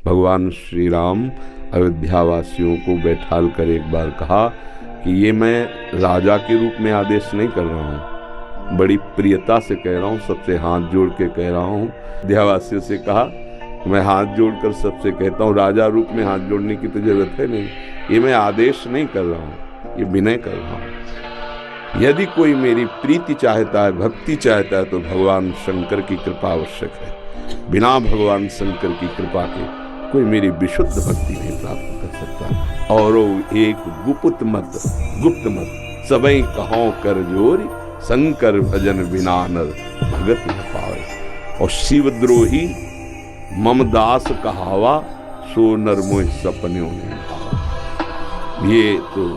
भगवान श्री राम अयोध्या वासियों को बैठाल कर एक बार कहा कि ये मैं राजा के रूप में आदेश नहीं कर रहा हूँ, बड़ी प्रियता से कह रहा हूँ, सबसे हाथ जोड़ के कह रहा हूँ। अयोध्या वासियों से कहा मैं हाथ जोड़कर सबसे कहता हूँ, राजा रूप में हाथ जोड़ने की तो जरूरत है नहीं, ये मैं आदेश नहीं कर रहा हूँ, ये विनय कर रहा हूँ। यदि कोई मेरी प्रीति चाहता है, भक्ति चाहता है, तो भगवान शंकर की कृपा आवश्यक है। बिना भगवान शंकर की कृपा के कोई मेरी विशुद्ध भक्ति नहीं प्राप्त कर सकता। और एक गुप्त मत सबई कहो कर जोरी, शंकर भजन बिना नर भगत न पावे। और शिवद्रोही ममदास कहावा, सो नर मोह सपने ने भावा। ये तो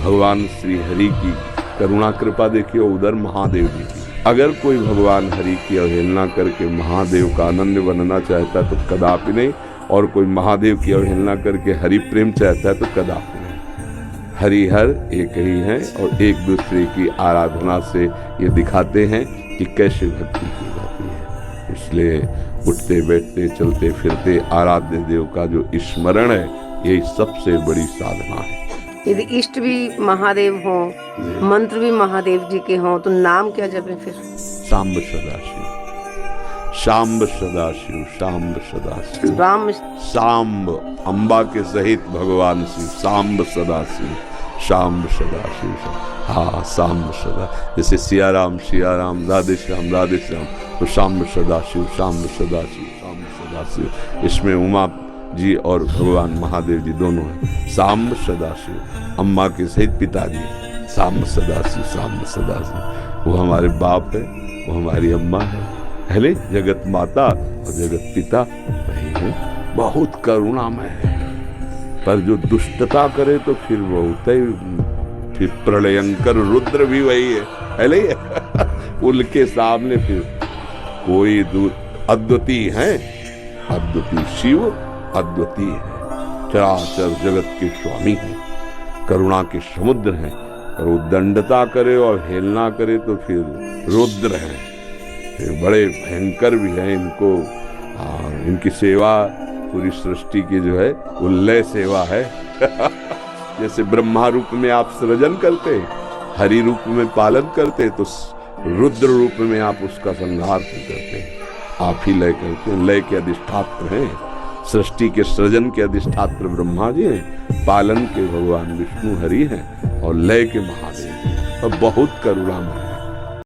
भगवान श्री हरि की करुणा कृपा देखिए, उधर महादेव जी की। अगर कोई भगवान हरि की अवहेलना करके महादेव का आनंद बनना चाहता है तो कदापि नहीं, और कोई महादेव की अवहेलना करके हरि प्रेम चाहता है तो कदापि नहीं। हरिहर एक ही हैं और एक दूसरे की आराधना से ये दिखाते हैं कि कैसे भक्ति की जाती है। इसलिए उठते बैठते चलते फिरते आराध्य देव का जो स्मरण है, यही सबसे बड़ी साधना है। यदि इष्ट भी महादेव हो, मंत्र भी महादेव जी के हों, तो नाम क्या जपे फिर? शाम्ब सदाशिव, शाम्ब सदाशिव, शाम्ब सदाशिव। राम शाम्ब अम्बा के सहित भगवान शिव, शाम्ब सदाशिव, शाम्ब सदाशिव। हाँ, शाम्ब सदा, जैसे सियाराम सियाराम, राधे श्याम राधे श्याम, तो शाम्ब सदाशिव, शाम्ब सदाशिव, शाम्ब सदाशिव। इसमें उमा जी और भगवान महादेव जी दोनों हैं। शाम्ब सदाशिव, अम्मा के सहित पिताजी, शाम्ब सदाशिव, शाम्ब सदाशिव। वो हमारे बाप है, वो हमारी अम्मा है, पहले जगत माता और जगत पिता वही है। बहुत करुणामय है, पर जो दुष्टता करे तो फिर बहुत ही, फिर प्रलयंकर रुद्र भी वही है, पहले ही उनके सामने फिर कोई अद्वितीय है, अद्वितीय शिव अद्वितीय है, चराचर जगत के स्वामी है, करुणा के समुद्र हैं। और वो दंडता करे और हेलना करे तो फिर रुद्र है, फिर बड़े भयंकर भी हैं। इनको इनकी सेवा पूरी सृष्टि की जो है उल्लय सेवा है। जैसे ब्रह्मा रूप में आप सृजन करते, हरि रूप में पालन करते, तो रुद्र रूप में आप उसका संहार करते, आप ही लय करते हैं। लय के अधिष्ठात्र हैं, सृष्टि के सृजन के अधिष्ठात्र ब्रह्मा जी हैं, पालन के भगवान विष्णु हरि हैं, और लय के महादेव, और बहुत करुणामय।